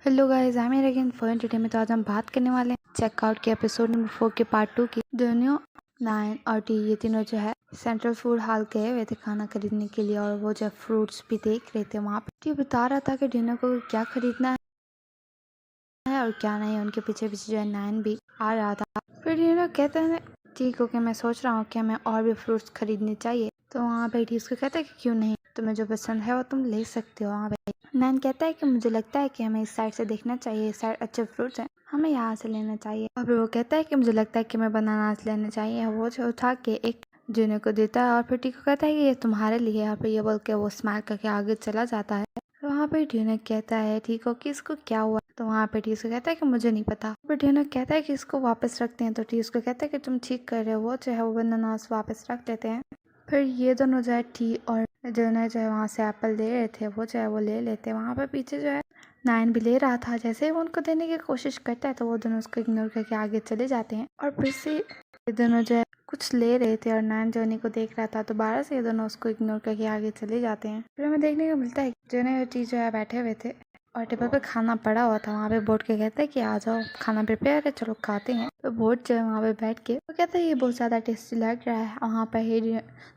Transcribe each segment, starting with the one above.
Hello guys, I am here again for today में। तो आज हम बात करने वाले हैं चेकआउट के एपिसोड नंबर 4 के पार्ट 2 की। दोनों 9 और टी ये तीनों जो है सेंट्रल फूड हॉल गए हुए थे खाना खरीदने के लिए, और वो जो फ्रूट्स भी देख रहे थे वहाँ पे। टी बता रहा था कि डिनो को क्या खरीदना है और क्या नहीं। उनके पीछे पीछे जो है 9 भी आ रहा था। फिर डिनो कहते हैं ठीक ओके, मैं सोच रहा हूँ कि हमें और भी फ्रूट्स खरीदने चाहिए। तो वहाँ पे टी उसको कहता है कि क्यों नहीं, तुम्हें जो पसंद है वो तुम ले सकते हो। वहाँ पे नैन कहता है कि मुझे लगता है कि हमें इस साइड से देखना चाहिए, इस साइड अच्छे फ्रूट्स हैं, हमें यहाँ से लेना चाहिए। और फिर वो कहता है कि मुझे लगता है कि हमें बनानास लेना चाहिए। वो जो उठा के एक जिन्हें को देता है और फिर टी को कहता है कि ये तुम्हारे लिए है। और फिर ये बोल के वो स्माइल करके आगे चला जाता है। तो वहाँ पे ड्यूना कहता है ठीक हो कि इसको क्या हुआ। तो वहाँ पे टी उसको कहता है कि मुझे नहीं पता। फिर ड्यूना कहता है कि इसको वापस रखते हैं। तो टी उसको कहता है कि तुम ठीक कर रहे हो। वो जो है वो बनानास वापस रख लेते हैं। फिर ये दोनों जो है टी और जो है वहाँ से एप्पल ले रहे थे, वो जो है वो ले लेते हैं। वहाँ पे पीछे जो है 9 भी ले रहा था। जैसे ही वो उनको देने की कोशिश करता है तो वो दोनों उसको इग्नोर करके आगे चले जाते हैं। और फिर से ये दोनों जो है कुछ ले रहे थे और 9 जोनी को देख रहा था। दोबारा से ये दोनों उसको इग्नोर करके आगे चले जाते हैं। फिर हमें देखने को मिलता है जोनी और टी जो है बैठे हुए थे और टेबल पे खाना पड़ा हुआ था। वहाँ पे बोर्ड के कहता है कि आ जाओ, खाना प्रिपेयर है, चलो खाते हैं। तो बोर्ड जो है वहाँ पे बैठ के वो कहता है ये बहुत ज़्यादा टेस्टी लग रहा है। वहाँ पर ही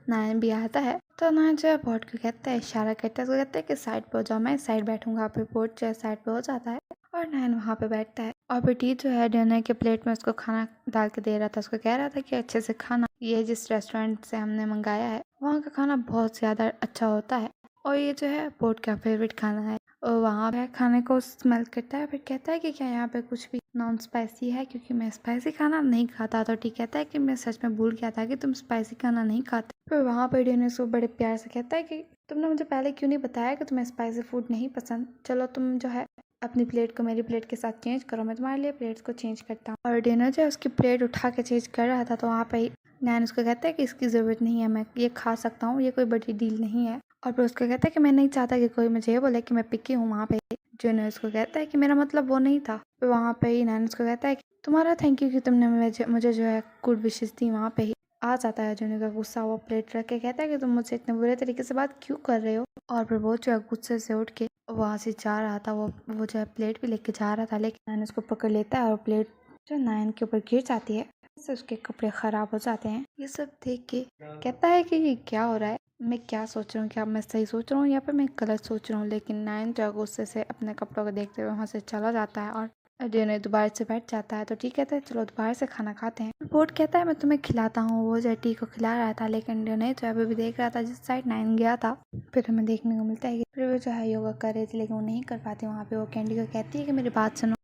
9 भी आता है। तो 9 जो है बोर्ड को कहता है, इशारा करता है, उसको कहता है कि साइड पे हो जाओ, मैं साइड बैठूंगा। फिर बोर्ड जो है साइड पे हो जाता है और 9 वहाँ पे बैठता है। और फिर टी जो है डिनर के प्लेट में उसको खाना डाल के दे रहा था। उसको कह रहा था कि अच्छे से खाना, ये जिस रेस्टोरेंट से हमने मंगाया है वहाँ का खाना बहुत ज़्यादा अच्छा होता है और ये जो है बोर्ड का फेवरेट खाना है। और वहाँ पे खाने को स्मेल करता है। फिर कहता है कि क्या यहाँ पे कुछ भी नॉन स्पाइसी है, क्योंकि मैं स्पाइसी खाना नहीं खाता। तो ठीक कहता है कि मैं सच में भूल गया था कि तुम स्पाइसी खाना नहीं खाते। फिर वहाँ पर डिनो उसको बड़े प्यार से कहता है कि तुमने मुझे पहले क्यों नहीं बताया कि तुम्हें स्पाइसी फूड नहीं पसंद। चलो तुम जो है अपनी प्लेट को मेरी प्लेट के साथ चेंज करो, मैं तुम्हारे लिए प्लेट्स को चेंज करता हूँ। और डिनो जो है उसकी प्लेट उठा के चेंज कर रहा था। तो वहाँ पर नैन उसको कहता है कि इसकी ज़रूरत नहीं है, मैं ये खा सकता हूँ, ये कोई बड़ी डील नहीं है। और फिर उसको कहता है कि मैं नहीं चाहता कि कोई मुझे ये बोले कि मैं पिकी हूँ। वहाँ पे जो ने उसको कहता है कि मेरा मतलब वो नहीं था। फिर वहाँ पे ही नैन उसको कहता है कि तुम्हारा थैंक यू कि तुमने मुझे जो है गुड विशेष दी। वहाँ पे ही आ जाता है जोनी का गुस्सा। वो प्लेट रख के कहता है कि तुम मुझसे इतने बुरे तरीके से बात क्यों कर रहे हो। और फिर वो जो है गुस्से से उठ के वहाँ से जा रहा था। वो जो है प्लेट भी लेके जा रहा था, लेकिन नैन उसको पकड़ लेता है और प्लेट जो 9 के ऊपर गिर जाती है। इससे उसके कपड़े खराब हो जाते हैं। ये सब देख के कहता है कि ये क्या हो रहा है, मैं क्या सोच रहा हूँ, क्या मैं सही सोच रहा हूँ या फिर मैं गलत सोच रहा हूँ। लेकिन 9 जो गुस्से से अपने कपड़ों को देखते हुए वहाँ से चला जाता है और डिनो दोबारा से बैठ जाता है। तो ठीक कहता है चलो दोबारा से खाना खाते हैं। बोर्ड कहता है मैं तुम्हें खिलाता हूँ। वो जो टी को खिला रहा था, लेकिन डिनो जो अभी भी देख रहा था जिस साइड 9 गया था। फिर हमें देखने को मिलता है कि फिर वो जो है योगा कर रही थी, लेकिन वो नहीं कर पाती। वहाँ पे वो कैंडी को कहती है कि मेरी बात सुनो,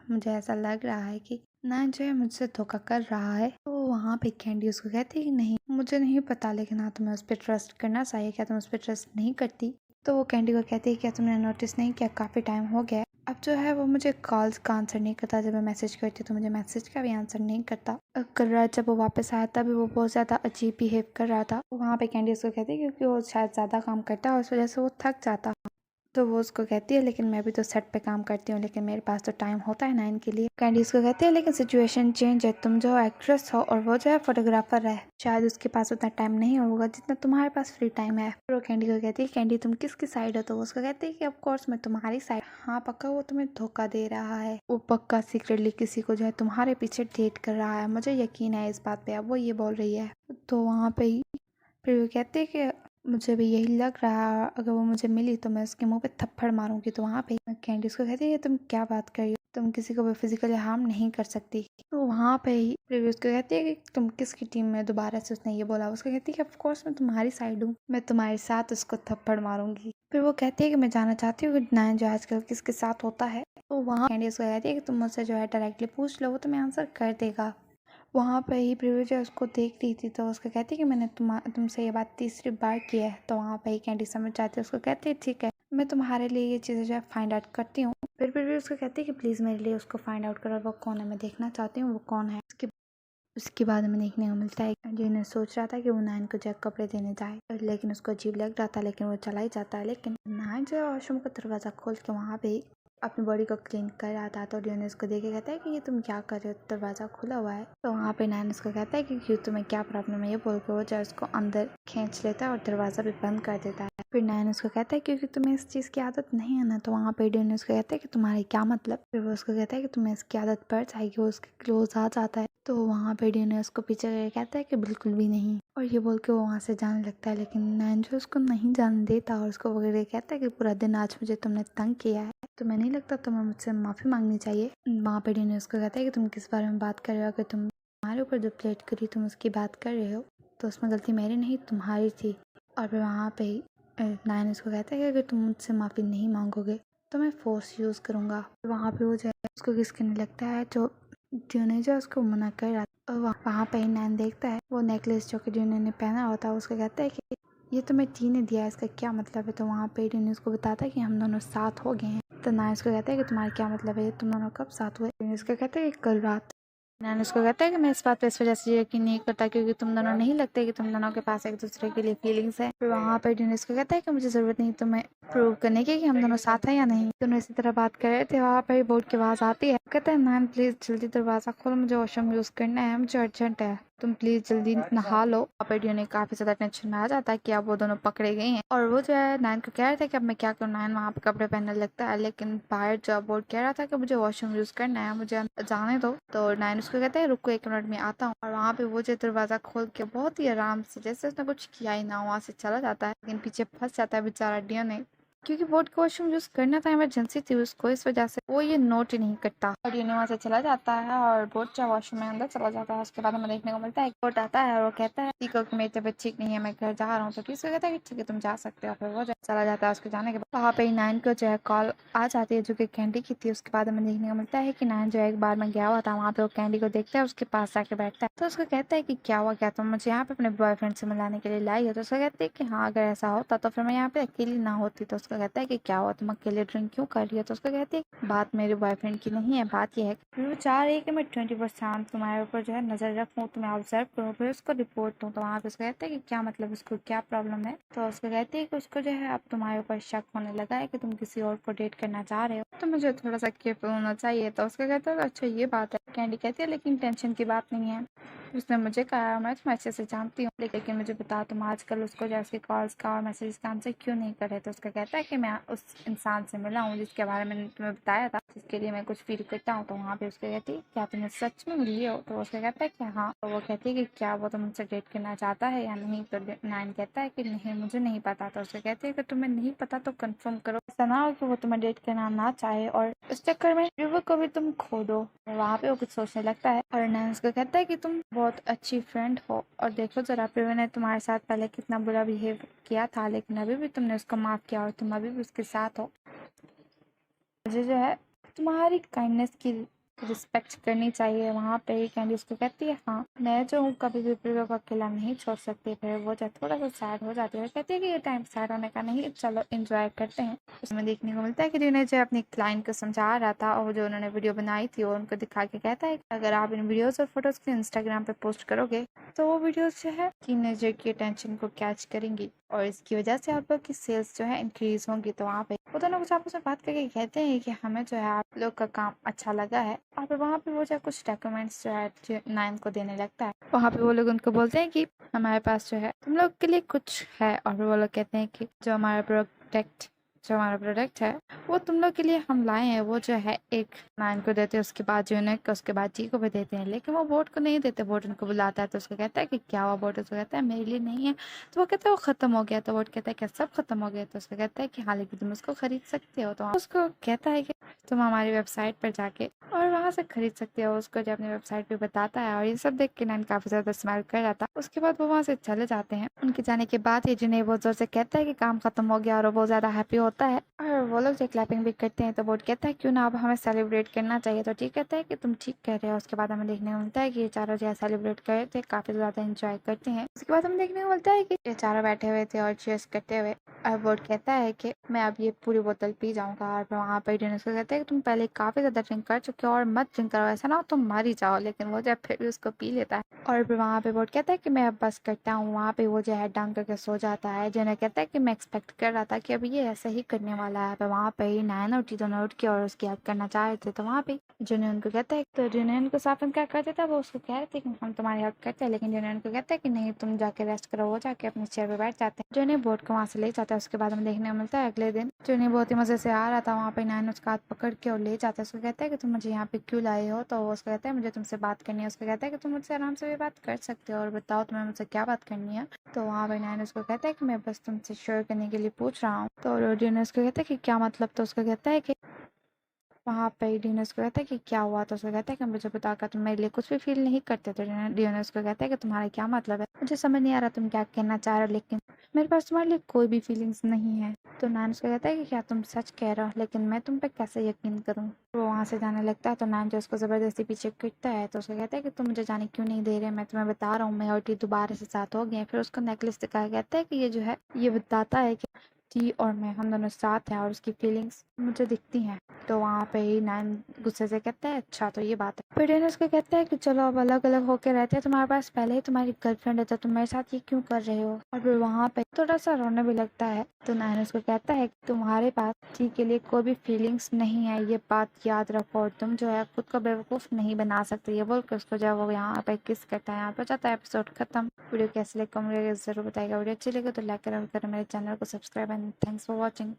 मुझे ऐसा लग रहा है कि 9 जो है मुझसे धोखा कर रहा है। तो वहाँ पे कैंडी उसको कहती है कि नहीं, मुझे नहीं पता, लेकिन हाँ तुम्हें उस पर ट्रस्ट करना चाहिए। क्या तुम उस पर ट्रस्ट नहीं करती? तो वो कैंडी को कहती है क्या तुमने नोटिस नहीं किया, काफ़ी टाइम हो गया अब जो है वो मुझे कॉल्स का आंसर नहीं करता। जब मैं मैसेज करती तो मुझे मैसेज का भी आंसर नहीं करता कर रहा। जब वो वापस आया तब वो बहुत ज़्यादा अजीब बिहेव कर रहा था। वहाँ पे कैंडी उसको कहती है क्योंकि वो शायद ज़्यादा काम करता है और उस वजह से वो थक जाता। तो वो उसको कहती है लेकिन मैं भी तो सेट पे काम करती हूँ, लेकिन मेरे पास तो टाइम होता है 9 के लिए। कैंडी उसको कहती है लेकिन सिचुएशन चेंज है, तुम जो एक्ट्रेस हो और वो जो है फोटोग्राफर है, शायद उसके पास उतना टाइम नहीं होगा जितना तुम्हारे पास फ्री टाइम है। फिर वो कैंडी को कहती है कैंडी तुम किसकी साइड हो? तो वो उसको कहती है कि ऑफकोर्स मैं तुम्हारी साइड। हाँ पक्का वो तुम्हें धोखा दे रहा है, वो पक्का सीक्रेटली किसी को जो है तुम्हारे पीछे डेट कर रहा है, मुझे यकीन है इस बात पे। अब वो ये बोल रही है। तो वहाँ पे ही फिर वो कहते हैं कि मुझे भी यही लग रहा है, अगर वो मुझे मिली तो मैं उसके मुंह पे थप्पड़ मारूंगी। तो वहाँ पे कैंडी उसको कहती है तुम क्या बात कर रही हो, तुम किसी को भी फिजिकली हार्म नहीं कर सकती। तो वहाँ पे ही फिर उसको कहती है कि तुम किसकी टीम में? दोबारा से उसने ये बोला। उसको कहती है कि ऑफकोर्स मैं तुम्हारी साइड हूँ, मैं तुम्हारे साथ उसको थप्पड़ मारूंगी। फिर वो कहती है कि मैं जानना चाहती हूँ कि 9 जो आजकल किसके साथ होता है। तो वहाँ कैंडी उसको कहती है कि तुम मुझसे जो है डायरेक्टली पूछ लो, वो तुम्हें आंसर कर देगा। वहाँ पे ही प्रिविलेज उसको देख रही थी। तो उसको कहती है कि मैंने तुमसे ये बात तीसरी बार की है। तो वहाँ पे ही कैंडी समझ जाती है। उसको कहती है ठीक है, मैं तुम्हारे लिए ये चीज़ें जो है फाइंड आउट करती हूँ। फिर प्रिविलेज उसको कहती है कि प्लीज़ मेरे लिए उसको फाइंड आउट करो, वो कौन है, मैं देखना चाहती हूँ वो कौन है। उसके बाद हमें देखने को मिलता है जिन्हें सोच रहा था कि वो 9 को जो कपड़े देने जाए, लेकिन उसको अजीब लग रहा था, लेकिन वो चला ही जाता है। लेकिन 9 जो है वॉशरूम का दरवाज़ा खोल के वहाँ पे अपनी बॉडी को क्लीन कर रहा था। तो डियोन उसको देख के कहता है कि ये तुम क्या कर रहे हो, दरवाजा खुला हुआ है। तो वहाँ पे नायन उसको कहता है कि क्यों, तुम्हें क्या प्रॉब्लम है, ये बोल के वो जो है उसको अंदर खींच लेता है और दरवाजा भी बंद कर देता है। फिर नायन उसको कहता है क्योंकि तुम्हें इस चीज़ की आदत नहीं है ना। तो वहाँ पे डियोन उसको कहता है कि तुम्हारी क्या मतलब। फिर वो उसको कहता है कि तुम्हें इसकी आदत पड़ जाएगी। वो उसके क्लोज आ जाता है। तो वहाँ पे डियोन उसको पीछे करके कहता है कि बिल्कुल भी नहीं, और ये बोल के वो वहाँ से जाने लगता है। लेकिन नायन जो उसको नहीं जाने देता और उसको वगैरह कहता है कि पूरा दिन आज मुझे तुमने तंग किया है, तुम्हें नहीं लगता तुम्हें मुझसे माफ़ी मांगनी चाहिए। वहाँ पे डियोन उसको कहता है कि तुम किस बारे में बात कर रहे हो, अगर तुम तुम्हारे ऊपर जो प्लेट करी तुम उसकी बात कर रहे हो तो उसमें गलती मेरी नहीं तुम्हारी थी। और फिर वहाँ पे नायन उसको कहता है कि अगर तुम मुझसे माफ़ी नहीं मांगोगे तो मैं फोर्स यूज़ करूँगा। वहाँ पे वो जो है उसको किस करने लगता है, जो डियोन जो उसको मना कर रहा था। और वहाँ पे नायन देखता है वो नेकलेस जो कि डियोन ने पहना होता है। उसको कहता है कि ये तुम्हें टी ने दिया है, इसका क्या मतलब है। तो वहाँ पे डियोन उसको बताता है कि हम दोनों साथ हो गए हैं। तो नायन उसको कहता है कि तुम्हारा क्या मतलब है, तुम दोनों कब साथ हुए। डियोन उसको कहता है कि कल रात। नायन उसको कहता है कि मैं इस बात पे इस वजह से यकीन नहीं करता क्योंकि तुम दोनों नहीं लगते कि तुम दोनों के पास एक दूसरे के लिए फीलिंग्स है। फिर वहाँ पे डियोन उसको कहता है कि मुझे जरूरत नहीं तुम्हें प्रूव करने की कि हम दोनों साथ हैं या नहीं। दोनों इसी तरह बात कर रहे थे, वहाँ पे बोर्ड की आवाज़ आती है। कहता है नायन प्लीज जल्दी दरवाजा खोलो, मुझे वॉशरूम यूज़ करना है, मुझे अर्जेंट है, तुम प्लीज जल्दी नहा लो। डियोन ने काफी ज्यादा टेंशन में आ जाता है कि अब वो दोनों पकड़े गए हैं। और वो जो है नायन को कह रहे थे कि अब मैं क्या करूँ। नायन वहाँ पे कपड़े पहनने लगता है, लेकिन बाहर जो बोर्ड कह रहा था कि मुझे वॉशरूम यूज करना है, मुझे जाने दो। तो नायन उसको कहता है रुको 1 मिनट में आता हूँ। और वहाँ पे वो जो दरवाजा खोल के बहुत ही आराम से जैसे उसने कुछ किया ही ना वहाँ से चला जाता है। लेकिन पीछे फंस जाता है बेचारा डियोन ने, क्योंकि बोर्ड का वॉशरूम यूज करना था, इमरजेंसी थी उसको, इस वजह से वो ये नोट ही नहीं करता। और डियोन वहाँ से चला जाता है और बोर्ड जो वॉशरूम में अंदर चला जाता है। उसके बाद हमें देखने को मिलता है बोर्ड आता है और वो कहता है टीको कि मेरी तबीयत ठीक नहीं है, मैं घर जा रहा हूँ। तो किसी कहता है कि ठीक है तुम जा सकते हो। फिर वो जो चला जाता है। उसके जाने के बाद वहाँ पे नायन को जो है कॉल आ जाती है जो कि कैंडी की थी। उसके बाद हमें देखने को मिलता है कि नायन जो है एक बार में गया हुआ था, वहाँ पे वो कैंडी को देखता है, उसके पास जाके बैठता है। तो उसको कहता है कि क्या हुआ, क्या तुम मुझे यहाँ पे अपने बॉयफ्रेंड से मिलाने के लिए लाई हो। तो उसको कहते हैं कि हाँ अगर ऐसा होता तो फिर मैं यहाँ पे अकेली ना होती। तो उसको कहता है कि क्या हुआ, तुम अकेले ड्रिंक क्यों कर रही हो। तो उसको कहती है बात मेरे बॉयफ्रेंड की नहीं है, बात यह है कि वो चाह रही है कि मैं 24 तुम्हारे ऊपर जो है नजर रखूँ, तुम्हें ऑब्जर्व करूँ, फिर उसको रिपोर्ट दूँ। तो वहाँ पे उसको कहता है कि क्या मतलब, उसको क्या प्रॉब्लम है। तो उसको कहती है कि उसको जो है अब तुम्हारे ऊपर शक होने लगा है कि तुम किसी और को डेट करना चाह रहे हो, तो मुझे थोड़ा सा केयरफुल होना चाहिए। तो उसको कहता है अच्छा ये बात है। कैंडी कहती है लेकिन टेंशन की बात नहीं है, उसने मुझे कहा मैं तुम्हें अच्छे से जानती हूँ, लेकिन मुझे बता तुम आजकल उसको जैसे कॉल्स का और मैसेज का आंसर क्यों नहीं कर रहे। तो उसका कहता है कि मैं उस इंसान से मिला हूँ जिसके बारे में मैंने तुम्हें बताया था, जिसके लिए मैं कुछ फील करता हूँ। तो वहाँ पे उसको कहती है क्या तुम सच में मिली हो। तो उसका कहता है कि हाँ। तो वो कहती है कि क्या वो तुमसे डेट करना चाहता है या नहीं। तो नायन कहता है कि नहीं मुझे नहीं पता। तो उसको कहती है कि तुम्हें नहीं पता तो कंफर्म करो, ऐसा ना हो कि वो तुम्हें डेट करना ना चाहे और उस चक्कर में रिवर को भी तुम खो दो। वहाँ पे वो कुछ सोचने लगता है और नायन उसको कहता है कि तुम बहुत अच्छी फ्रेंड हो और देखो जरा रिवर ने तुम्हारे साथ पहले कितना बुरा बिहेव किया था, लेकिन अभी भी तुमने उसको माफ किया और तुम अभी भी उसके साथ हो। मुझे जो है तुम्हारी काइंडनेस की रिस्पेक्ट करनी चाहिए। वहाँ पे ही कैंडी उसको कहती है हाँ मैं जो हूँ कभी भी प्रियो को अकेला नहीं छोड़ सकती। फिर वो जो थोड़ा सा सैड हो जाती है, कहती है कि ये टाइम सैड होने का नहीं, चलो एंजॉय करते हैं। उसमें देखने को मिलता है कि जिन्हें जो अपनी क्लाइंट को समझा रहा था और जो उन्होंने वीडियो बनाई थी और उनको दिखा के कहता है अगर आप इन वीडियोज और फोटोज को इंस्टाग्राम पे पोस्ट करोगे तो वो वीडियोज जो है टीनेजर की अटेंशन को कैच करेंगी और इसकी वजह से आप लोग की सेल्स जो है इंक्रीज होंगी। तो वहाँ पे वो दोनों कुछ आपस में बात करके कहते हैं कि हमें जो है आप लोग का काम अच्छा लगा है। और फिर वहाँ पे वो जो है कुछ डॉक्यूमेंट्स जो है नायन को देने लगता है। वहाँ पे वो लोग उनको बोलते हैं कि हमारे पास जो है तुम लोग के लिए कुछ है। और फिर वो लोग कहते हैं कि जो हमारा प्रोडक्ट है वो तुम लोग के लिए हम लाए हैं। वो जो है एक नायन को देते हैं, उसके बाद यूनिक को, उसके बाद जी को भी देते हैं, लेकिन वो बोट को नहीं देते। बोट उनको बुलाता है तो उसको कहता है कि क्या हुआ। बोट उसको कहता है मेरे लिए नहीं है। तो वो कहता है वो खत्म हो गया। तो बोट कहता है क्या सब खत्म हो गया। तो उसको कहता है कि हाँ लेकिन तुम उसको खरीद सकते हो। तो उसको कहता है कि तुम हमारी वेबसाइट पर जाके और वहाँ से खरीद सकते हो। उसको जो अपनी वेबसाइट पे बताता है और ये सब देख के नायन काफी ज्यादा स्माइल कर जाता है। उसके बाद वो वहाँ से चले जाते हैं। उनके जाने के बाद ये जिन्हें बहुत जोर से कहता है कि काम खत्म हो गया और वो बहुत ज्यादा हैप्पी होता है और वो लोग जो क्लैपिंग भी करते हैं। तो बोट कहता है क्यों ना अब हमें सेलिब्रेट करना चाहिए। तो ठीक कहता है कि तुम ठीक कह रहे हो। उसके बाद हमें देखने को मिलता है कि ये चारों जो है सेलिब्रेट करते हैं, काफी ज्यादा एंजॉय करते हैं। उसके बाद हमें देखने को मिलता है कि ये चारों बैठे हुए थे और चीयर्स करते हुए और बोट कहता है कि मैं अब ये पूरी बोतल पी जाऊंगा। और वहाँ पर डिनर को कहता है कि तुम पहले काफ़ी ज़्यादा ड्रिंक कर चुके हो और मत ड्रिंक करो, ऐसा ना हो तुम मर ही जाओ। लेकिन वो जो है फिर भी उसको पी लेता है और फिर वहाँ पे बोर्ड कहता है कि मैं अब बस करता हूँ। वहाँ पे वो जो है डाउन करके सो जाता है। जूनियर कहता है कि मैं एक्सपेक्ट कर रहा था कि अब ये ऐसा ही करने वाला है। पर वहाँ पे ही नायन और टी दोनों उठ के और उसकी हेल्प करना चाह रहे थे। तो वहाँ पे जूनियर उनको कहता है, तो जूनियर उनको साफ क्या करते थे, वो उसको कह रहे थे कि हम तुम्हारी हेल्प करते हैं। लेकिन जूनियर उनको कहता है कि नहीं, तुम जाके रेस्ट करो। वो जाके अपने चेयर पे बैठ जाते हैं। जूनियर बोर्ड को वहाँ से ले जाता है। उसके बाद हमें देखने को मिलता है अगले दिन जूनियर बहुत ही मजे से आ रहा था। वहाँ पे नायन उसका हाथ पकड़ के और ले जाता है। उसको कहता है कि तुम मुझे यहाँ पे क्यों लाए हो। तो वो उसको कहता है मुझे तुमसे बात करनी है। उसको कहता है कि तुम मुझसे आराम से भी बात कर सकते हो और बताओ तुम्हें मुझसे क्या बात करनी है। तो वहाँ पे नायन उसको कहता है कि मैं बस तुमसे शेयर करने के लिए पूछ रहा हूँ। तो जूनियर उसको कहता है कि क्या मतलब। तो उसको कहता है कि वहाँ पे डियोनिस को कहता है कि क्या हुआ। तो उसको कहता है कि मुझे बता कर तुम मेरे लिए कुछ भी फील नहीं करते। तो डियोनिस को कहता है कि तुम्हारा क्या मतलब है, मुझे समझ नहीं आ रहा तुम क्या कहना चाह रहे हो, लेकिन मेरे पास तुम्हारे लिए कोई भी फीलिंग्स नहीं है। तो नायन उसको कहता है कि क्या तुम सच कह रहे हो, लेकिन मैं तुम पे कैसे यकीन करूँ। वो वहाँ से जाने लगता है। तो नायन जो उसको ज़बरदस्ती पीछे खींचता है। तो उसको कहता है कि तुम मुझे जाने क्यों नहीं दे रहे, मैं तुम्हें बता रहा हूँ मैं और टी दोबारा से साथ हो गए। फिर उसको नेकलेस दिखाया कहता है कि ये जो है ये बताता है कि टी और मैं हम दोनों साथ हैं और उसकी फीलिंग्स मुझे दिखती हैं। तो वहाँ पे ही नायन गुस्से से कहता है अच्छा तो ये बात है। फिर डेनिस को कहता है कि चलो अब अलग अलग होके रहते हैं, तुम्हारे पास पहले ही तुम्हारी गर्लफ्रेंड है तो तुम मेरे साथ ये क्यों कर रहे हो। और फिर वहाँ पे थोड़ा सा रोने भी लगता है। तो नायन उसको कहता है कि तुम्हारे पास टी के लिए कोई भी फीलिंग्स नहीं है, ये बात याद रखो, और तुम जो है खुद को बेवकूफ़ नहीं बना सकते। ये बोल कर उसको जो है वो यहाँ पे किस करता है। यहाँ पे जाता है एपिसोड खत्म। वीडियो कैसे लगे मुझे जरूर बताएगा। वीडियो अच्छी लगे तो लाइक करें मेरे चैनल को subscribe and thanks for watching.